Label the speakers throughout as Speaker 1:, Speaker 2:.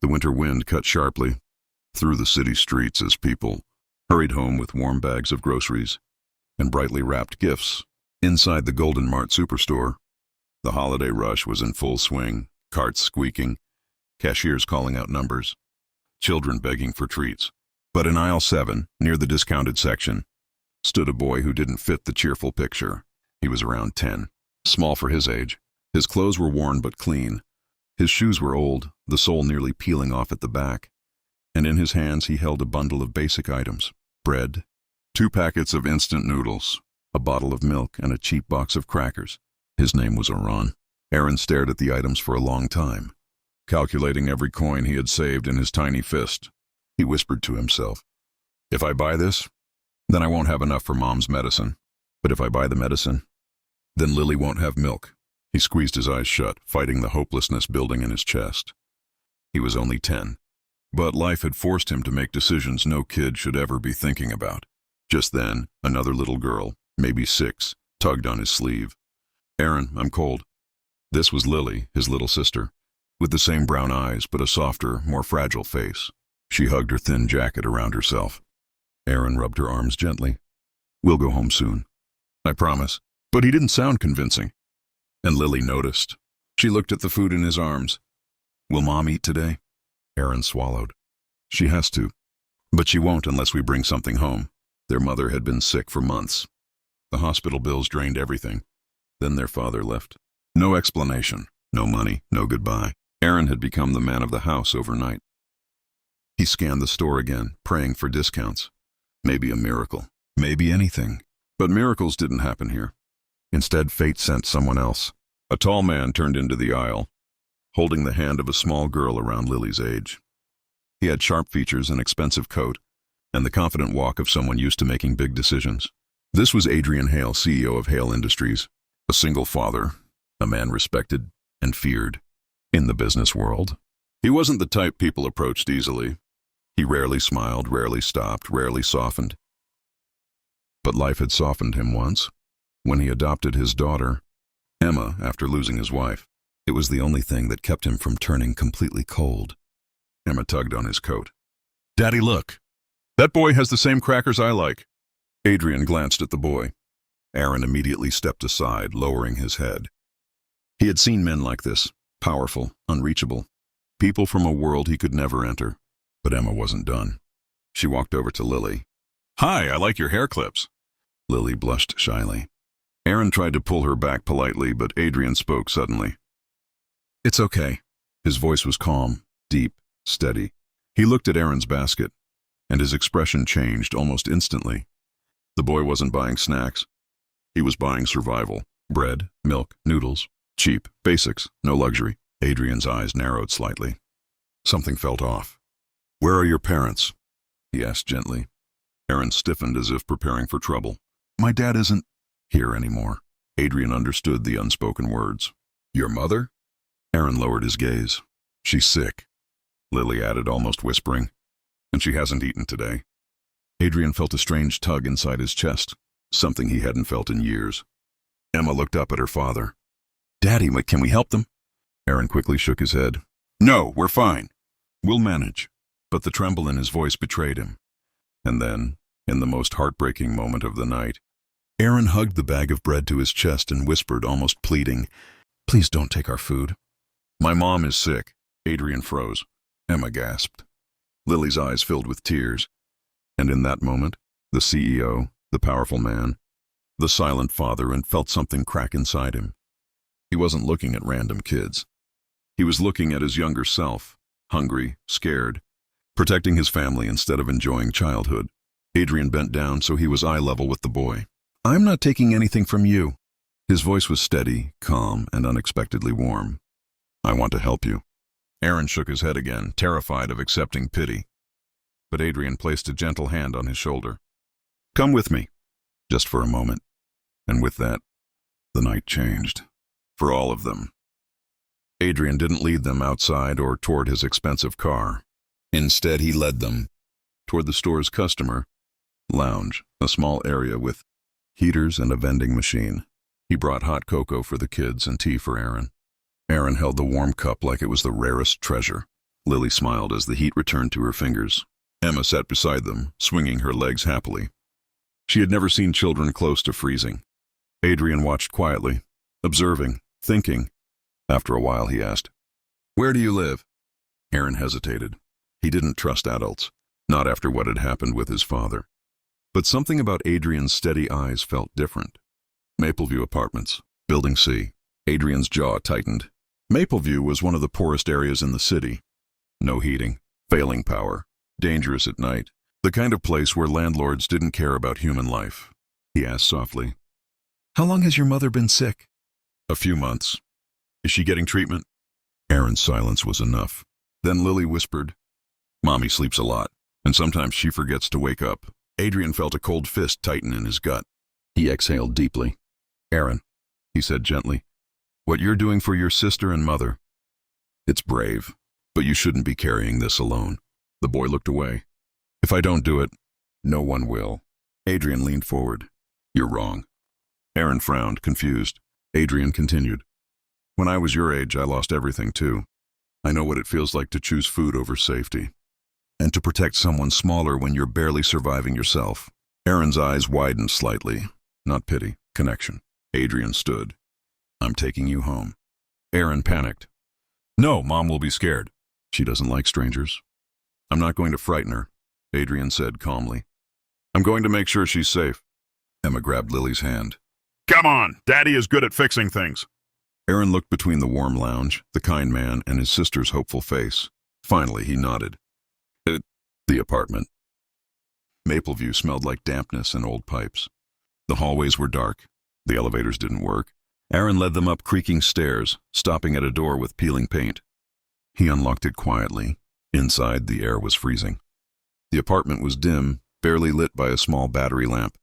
Speaker 1: The winter wind cut sharply through the city streets as people hurried home with warm bags of groceries and brightly wrapped gifts. Inside the Golden Mart superstore, the holiday rush was in full swing, carts squeaking, cashiers calling out numbers, children begging for treats. But in aisle 7, near the discounted section, stood a boy who didn't fit the cheerful picture. He was around 10, small for his age. His clothes were worn but clean. His shoes were old, the sole nearly peeling off at the back. And in his hands he held a bundle of basic items: bread, 2 packets of instant noodles, a bottle of milk, and a cheap box of crackers. His name was Aaron. Aaron stared at the items for a long time, calculating every coin he had saved in his tiny fist. He whispered to himself, "If I buy this, then I won't have enough for Mom's medicine. But if I buy the medicine, then Lily won't have milk." He squeezed his eyes shut, fighting the hopelessness building in his chest. He was only 10, but life had forced him to make decisions no kid should ever be thinking about. Just then, another little girl, maybe 6, tugged on his sleeve. "Aaron, I'm cold." This was Lily, his little sister, with the same brown eyes but a softer, more fragile face. She hugged her thin jacket around herself. Aaron rubbed her arms gently. "We'll go home soon. I promise." But he didn't sound convincing. And Lily noticed. She looked at the food in his arms. "Will Mom eat today?" Aaron swallowed. "She has to. But she won't unless we bring something home." Their mother had been sick for months. The hospital bills drained everything. Then their father left. No explanation, no money, no goodbye. Aaron had become the man of the house overnight. He scanned the store again, praying for discounts. Maybe a miracle. Maybe anything. But miracles didn't happen here. Instead, fate sent someone else. A tall man turned into the aisle, holding the hand of a small girl around Lily's age. He had sharp features, an expensive coat, and the confident walk of someone used to making big decisions. This was Adrian Hale, CEO of Hale Industries, a single father, a man respected and feared in the business world. He wasn't the type people approached easily. He rarely smiled, rarely stopped, rarely softened. But life had softened him once, when he adopted his daughter, Emma, after losing his wife. It was the only thing that kept him from turning completely cold. Emma tugged on his coat. "Daddy, look. That boy has the same crackers I like." Adrian glanced at the boy. Aaron immediately stepped aside, lowering his head. He had seen men like this, powerful, unreachable, people from a world he could never enter. But Emma wasn't done. She walked over to Lily. "Hi, I like your hair clips." Lily blushed shyly. Aaron tried to pull her back politely, but Adrian spoke suddenly. "It's okay." His voice was calm, deep, steady. He looked at Aaron's basket, and his expression changed almost instantly. The boy wasn't buying snacks. He was buying survival. Bread, milk, noodles. Cheap, basics, no luxury. Adrian's eyes narrowed slightly. Something felt off. "Where are your parents?" he asked gently. Aaron stiffened as if preparing for trouble. "My dad isn't here anymore." Adrian understood the unspoken words. "Your mother?" Aaron lowered his gaze. "She's sick," Lily added, almost whispering. "And she hasn't eaten today." Adrian felt a strange tug inside his chest, something he hadn't felt in years. Emma looked up at her father. "Daddy, can we help them?" Aaron quickly shook his head. "No, we're fine. We'll manage." But the tremble in his voice betrayed him. And then, in the most heartbreaking moment of the night, Aaron hugged the bag of bread to his chest and whispered, almost pleading, "Please don't take our food." "My mom is sick." Adrian froze. Emma gasped. Lily's eyes filled with tears. And in that moment, the CEO, the powerful man, the silent father, and felt something crack inside him. He wasn't looking at random kids. He was looking at his younger self, hungry, scared, protecting his family instead of enjoying childhood. Adrian bent down so he was eye level with the boy. "I'm not taking anything from you." His voice was steady, calm, and unexpectedly warm. "I want to help you." Aaron shook his head again, terrified of accepting pity. But Adrian placed a gentle hand on his shoulder. "Come with me." Just for a moment. And with that, the night changed. For all of them. Adrian didn't lead them outside or toward his expensive car. Instead, he led them toward the store's customer lounge, a small area with heaters and a vending machine. He brought hot cocoa for the kids and tea for Aaron. Aaron held the warm cup like it was the rarest treasure. Lily smiled as the heat returned to her fingers. Emma sat beside them, swinging her legs happily. She had never seen children close to freezing. Adrian watched quietly, observing, thinking. After a while, he asked, "Where do you live?" Aaron hesitated. He didn't trust adults, not after what had happened with his father. But something about Adrian's steady eyes felt different. Mapleview Apartments, Building C. Adrian's jaw tightened. Mapleview was one of the poorest areas in the city. No heating, failing power, dangerous at night. The kind of place where landlords didn't care about human life. He asked softly, "How long has your mother been sick?" "A few months." "Is she getting treatment?" Aaron's silence was enough. Then Lily whispered, "Mommy sleeps a lot, and sometimes she forgets to wake up." Adrian felt a cold fist tighten in his gut. He exhaled deeply. "Aaron," he said gently, "what you're doing for your sister and mother, it's brave, but you shouldn't be carrying this alone." The boy looked away. "If I don't do it, no one will." Adrian leaned forward. "You're wrong." Aaron frowned, confused. Adrian continued, "When I was your age, I lost everything too. I know what it feels like to choose food over safety, and to protect someone smaller when you're barely surviving yourself." Aaron's eyes widened slightly. Not pity, connection. Adrian stood. "I'm taking you home." Aaron panicked. "No, Mom will be scared." "She doesn't like strangers." "I'm not going to frighten her," Adrian said calmly. "I'm going to make sure she's safe." Emma grabbed Lily's hand. "Come on, Daddy is good at fixing things." Aaron looked between the warm lounge, the kind man, and his sister's hopeful face. Finally, he nodded. The apartment. Mapleview smelled like dampness and old pipes. The hallways were dark. The elevators didn't work. Aaron led them up creaking stairs, stopping at a door with peeling paint. He unlocked it quietly. Inside, the air was freezing. The apartment was dim, barely lit by a small battery lamp.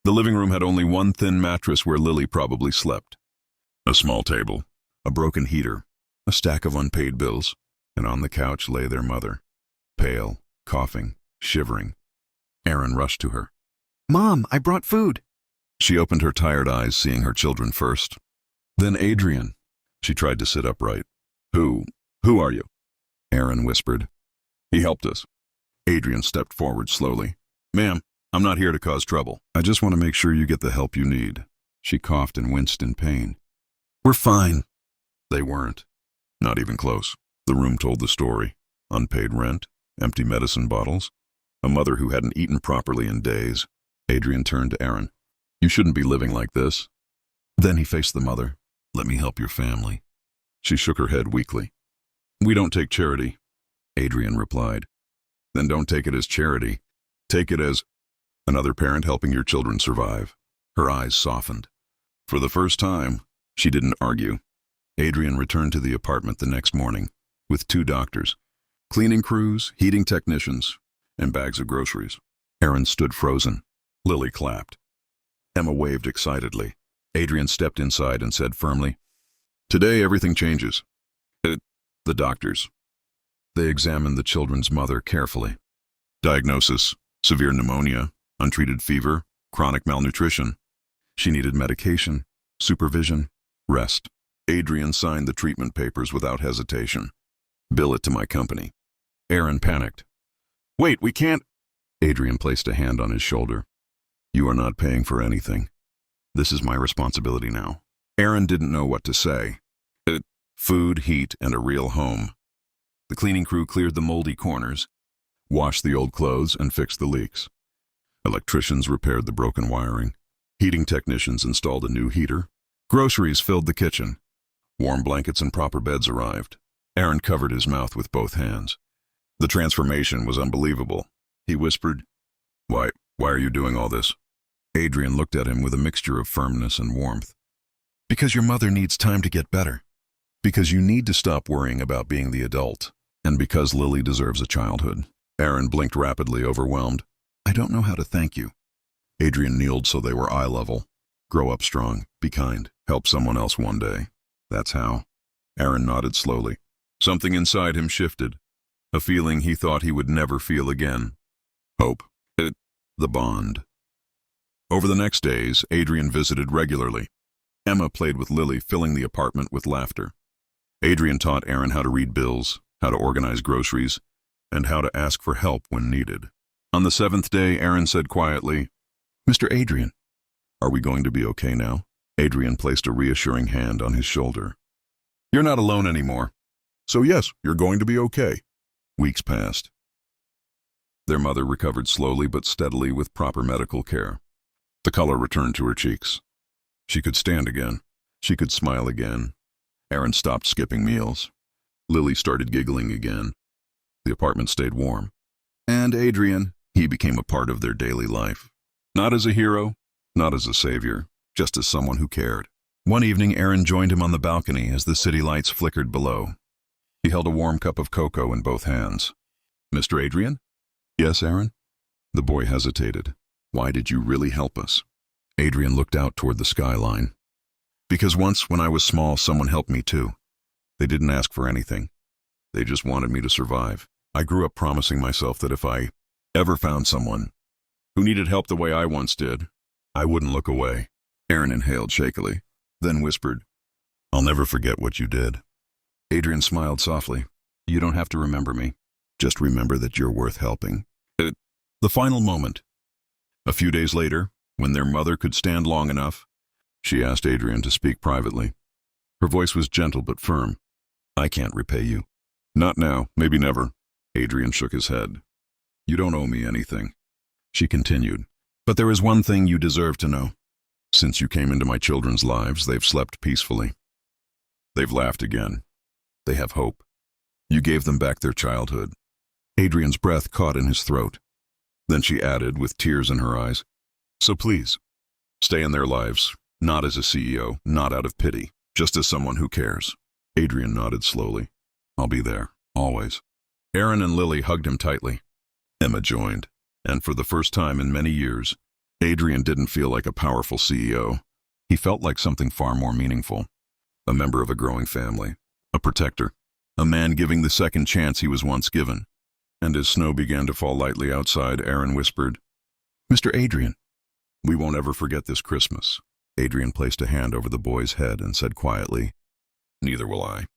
Speaker 1: The living room had only one thin mattress where Lily probably slept. A small table, a broken heater, a stack of unpaid bills, and on the couch lay their mother, pale, coughing, shivering. Aaron rushed to her. "Mom, I brought food." She opened her tired eyes, seeing her children first. Then Adrian. She tried to sit upright. Who are you?" Aaron whispered. "He helped us." Adrian stepped forward slowly. "Ma'am, I'm not here to cause trouble. I just want to make sure you get the help you need." She coughed and winced in pain. "We're fine." They weren't. Not even close. The room told the story. Unpaid rent, empty medicine bottles, a mother who hadn't eaten properly in days. Adrian turned to Aaron. "You shouldn't be living like this." Then he faced the mother. "Let me help your family." She shook her head weakly. "We don't take charity," Adrian replied. "Then don't take it as charity. Take it as another parent helping your children survive." Her eyes softened. For the first time, she didn't argue. Adrian returned to the apartment the next morning with 2 doctors, cleaning crews, heating technicians, and bags of groceries. Aaron stood frozen. Lily clapped. Emma waved excitedly. Adrian stepped inside and said firmly, "Today everything changes." The doctors. They examined the children's mother carefully. Diagnosis: severe pneumonia, untreated fever, chronic malnutrition. She needed medication, supervision, rest. Adrian signed the treatment papers without hesitation. "Bill it to my company." Aaron panicked. "Wait, we can't." Adrian placed a hand on his shoulder. "You are not paying for anything. This is my responsibility now." Aaron didn't know what to say. Food, heat, and a real home. The cleaning crew cleared the moldy corners, washed the old clothes, and fixed the leaks. Electricians repaired the broken wiring. Heating technicians installed a new heater. Groceries filled the kitchen. Warm blankets and proper beds arrived. Aaron covered his mouth with both hands. The transformation was unbelievable. He whispered, Why are you doing all this?" Adrian looked at him with a mixture of firmness and warmth. "Because your mother needs time to get better. Because you need to stop worrying about being the adult. And because Lily deserves a childhood." Aaron blinked rapidly, overwhelmed. "I don't know how to thank you." Adrian kneeled so they were eye level. "Grow up strong, be kind, help someone else one day. That's how." Aaron nodded slowly. Something inside him shifted. A feeling he thought he would never feel again. Hope. The bond. Over the next days, Adrian visited regularly. Emma played with Lily, filling the apartment with laughter. Adrian taught Aaron how to read bills, how to organize groceries, and how to ask for help when needed. On the seventh day, Aaron said quietly, "Mr. Adrian, are we going to be okay now?" Adrian placed a reassuring hand on his shoulder. "You're not alone anymore. So yes, you're going to be okay." Weeks passed. Their mother recovered slowly but steadily with proper medical care. The color returned to her cheeks. She could stand again. She could smile again. Aaron stopped skipping meals. Lily started giggling again. The apartment stayed warm. And Adrian, he became a part of their daily life. Not as a hero, not as a savior, just as someone who cared. One evening, Aaron joined him on the balcony as the city lights flickered below. He held a warm cup of cocoa in both hands. "Mr. Adrian?" "Yes, Aaron?" The boy hesitated. "Why did you really help us?" Adrian looked out toward the skyline. "Because once, when I was small, someone helped me too. They didn't ask for anything. They just wanted me to survive. I grew up promising myself that if I ever found someone who needed help the way I once did, I wouldn't look away." Aaron inhaled shakily, then whispered, "I'll never forget what you did." Adrian smiled softly. "You don't have to remember me. Just remember that you're worth helping." The final moment. A few days later, when their mother could stand long enough, she asked Adrian to speak privately. Her voice was gentle but firm. "I can't repay you." "Not now, maybe never." Adrian shook his head. "You don't owe me anything." She continued, "But there is one thing you deserve to know. Since you came into my children's lives, they've slept peacefully. They've laughed again. They have hope. You gave them back their childhood." Adrian's breath caught in his throat. Then she added, with tears in her eyes, "So please, stay in their lives, not as a CEO, not out of pity, just as someone who cares." Adrian nodded slowly. "I'll be there, always." Aaron and Lily hugged him tightly. Emma joined, and for the first time in many years, Adrian didn't feel like a powerful CEO. He felt like something far more meaningful. A member of a growing family, a protector, a man giving the second chance he was once given. And as snow began to fall lightly outside, Aaron whispered, "Mr. Adrian, we won't ever forget this Christmas." Adrian placed a hand over the boy's head and said quietly, "Neither will I."